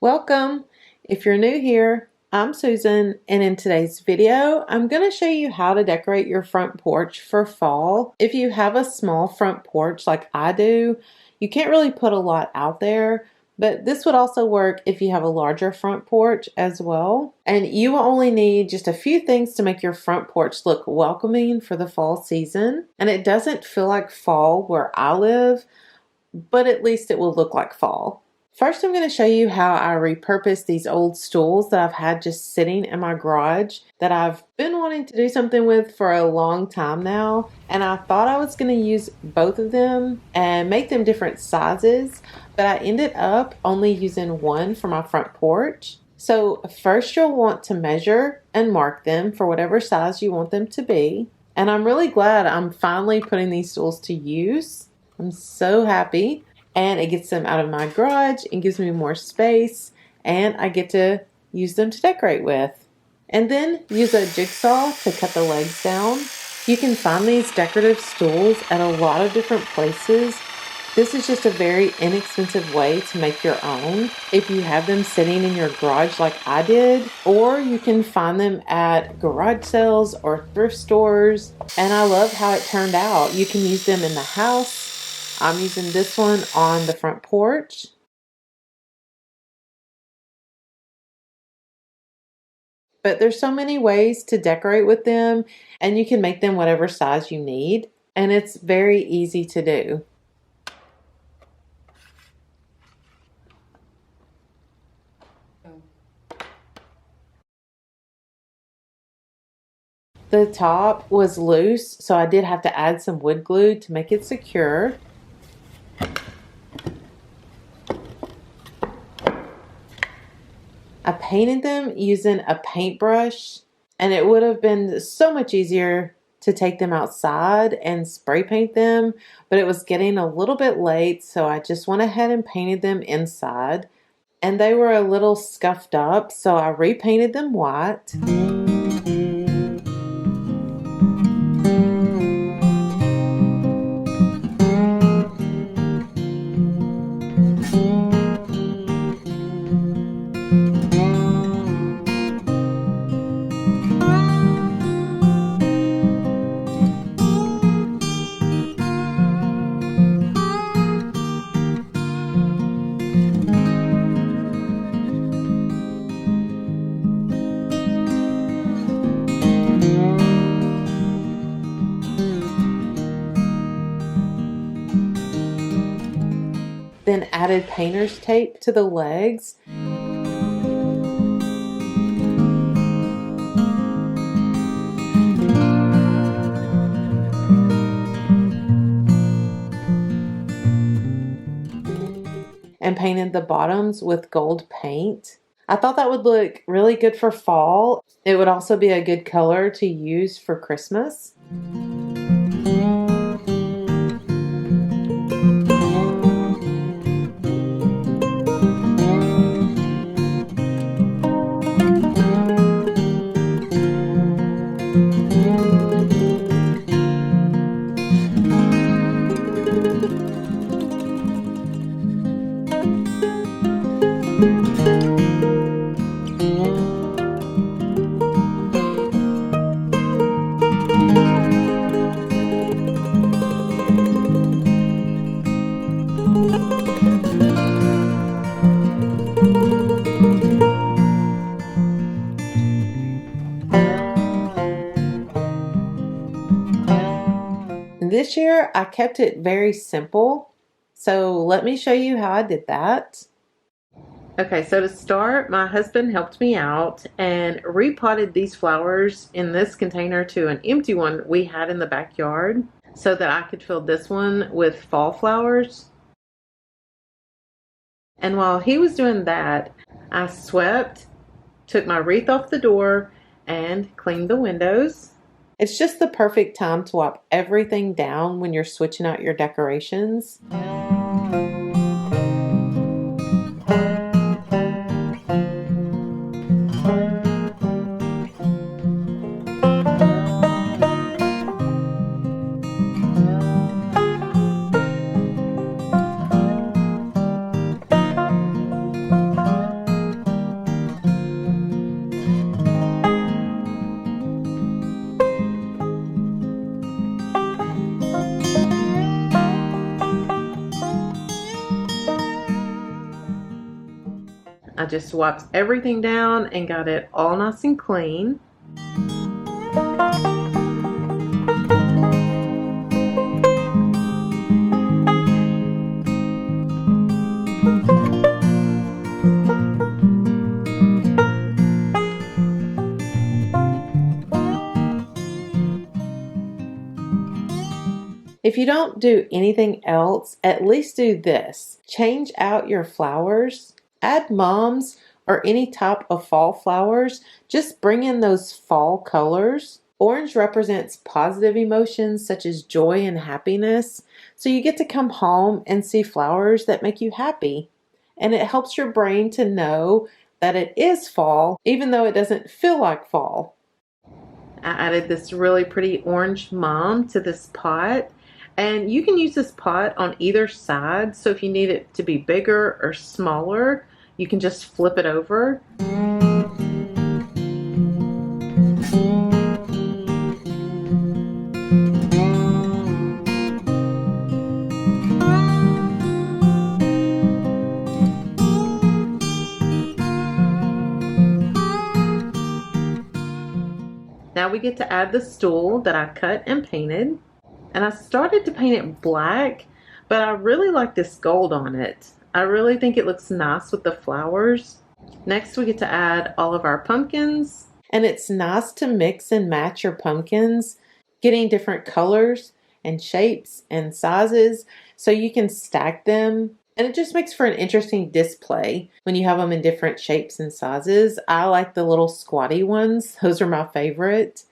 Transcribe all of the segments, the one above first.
Welcome! If you're new here, I'm Susan, and in today's video, I'm going to show you how to decorate your front porch for fall. If you have a small front porch like I do, you can't really put a lot out there, but this would also work if you have a larger front porch as well. And you will only need just a few things to make your front porch look welcoming for the fall season. And it doesn't feel like fall where I live, but at least it will look like fall. First, I'm going to show you how I repurposed these old stools that I've had just sitting in my garage that I've been wanting to do something with for a long time now. And I thought I was going to use both of them and make them different sizes, but I ended up only using one for my front porch. So first you'll want to measure and mark them for whatever size you want them to be. And I'm really glad I'm finally putting these stools to use. I'm so happy. And it gets them out of my garage and gives me more space, and I get to use them to decorate with. And then use a jigsaw to cut the legs down. You can find these decorative stools at a lot of different places. This is just a very inexpensive way to make your own if you have them sitting in your garage like I did, or you can find them at garage sales or thrift stores. And I love how it turned out. You can use them in the house. I'm using this one on the front porch. But there's so many ways to decorate with them, and you can make them whatever size you need, and it's very easy to do. The top was loose, so I did have to add some wood glue to make it secure. I painted them using a paintbrush, and it would have been so much easier to take them outside and spray paint them, but it was getting a little bit late, so I just went ahead and painted them inside. And they were a little scuffed up, so I repainted them white. Then added painter's tape to the legs. And painted the bottoms with gold paint. I thought that would look really good for fall. It would also be a good color to use for Christmas. This year, I kept it very simple, so let me show you how I did that. Okay, so to start, my husband helped me out and repotted these flowers in this container to an empty one we had in the backyard so that I could fill this one with fall flowers. And while he was doing that, I swept, took my wreath off the door, and cleaned the windows. It's just the perfect time to wipe everything down when you're switching out your decorations. I just wiped everything down and got it all nice and clean. If you don't do anything else, at least do this. Change out your flowers. Add mums or any type of fall flowers. Just bring in those fall colors. Orange represents positive emotions such as joy and happiness. So you get to come home and see flowers that make you happy. And it helps your brain to know that it is fall, even though it doesn't feel like fall. I added this really pretty orange mum to this pot. And you can use this pot on either side, so if you need it to be bigger or smaller, you can just flip it over. Now we get to add the stool that I cut and painted. And I started to paint it black, but I really like this gold on it. I really think it looks nice with the flowers. Next we get to add all of our pumpkins. And it's nice to mix and match your pumpkins, getting different colors and shapes and sizes so you can stack them. And it just makes for an interesting display when you have them in different shapes and sizes. I like the little squatty ones. Those are my favorite.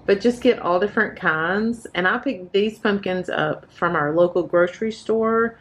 But just get all different kinds. And I picked these pumpkins up from our local grocery store.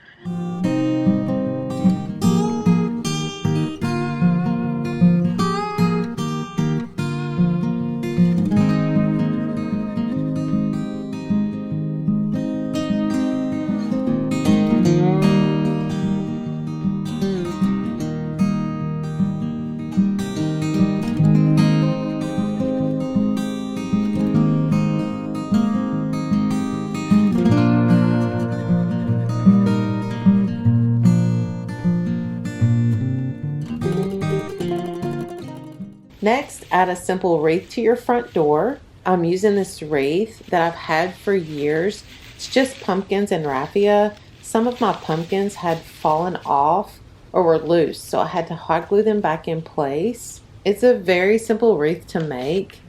Next, add a simple wreath to your front door. I'm using this wreath that I've had for years. It's just pumpkins and raffia. Some of my pumpkins had fallen off or were loose, so I had to hot glue them back in place. It's a very simple wreath to make.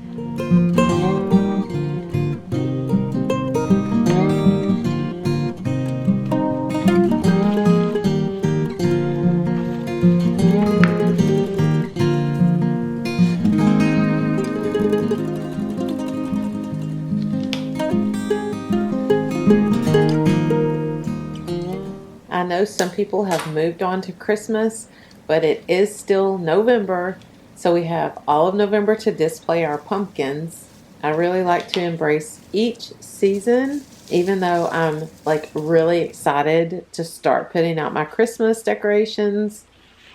I know some people have moved on to Christmas, but it is still November, so we have all of November to display our pumpkins. I really like to embrace each season, even though I'm like really excited to start putting out my Christmas decorations.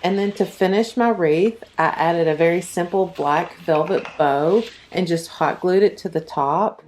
And then to finish my wreath, I added a very simple black velvet bow and just hot glued it to the top.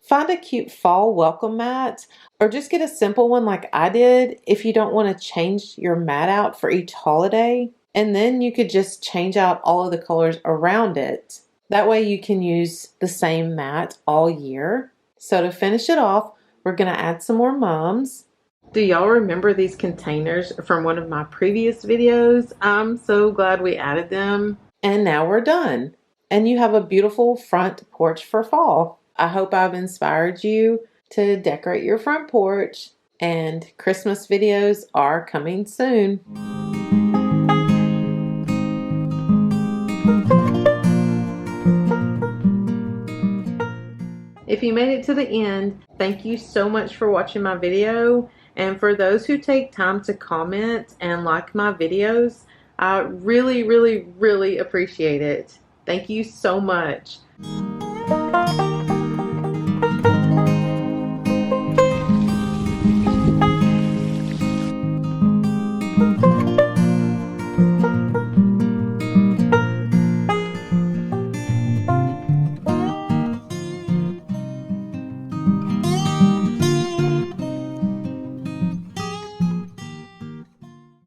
Find a cute fall welcome mat or just get a simple one like I did if you don't want to change your mat out for each holiday. And then you could just change out all of the colors around it. That way you can use the same mat all year. So to finish it off, we're going to add some more mums. Do y'all remember these containers from one of my previous videos? I'm so glad we added them. And now we're done. And you have a beautiful front porch for fall. I hope I've inspired you to decorate your front porch, and Christmas videos are coming soon. If you made it to the end, thank you so much for watching my video. And for those who take time to comment and like my videos, I really, really, really appreciate it. Thank you so much.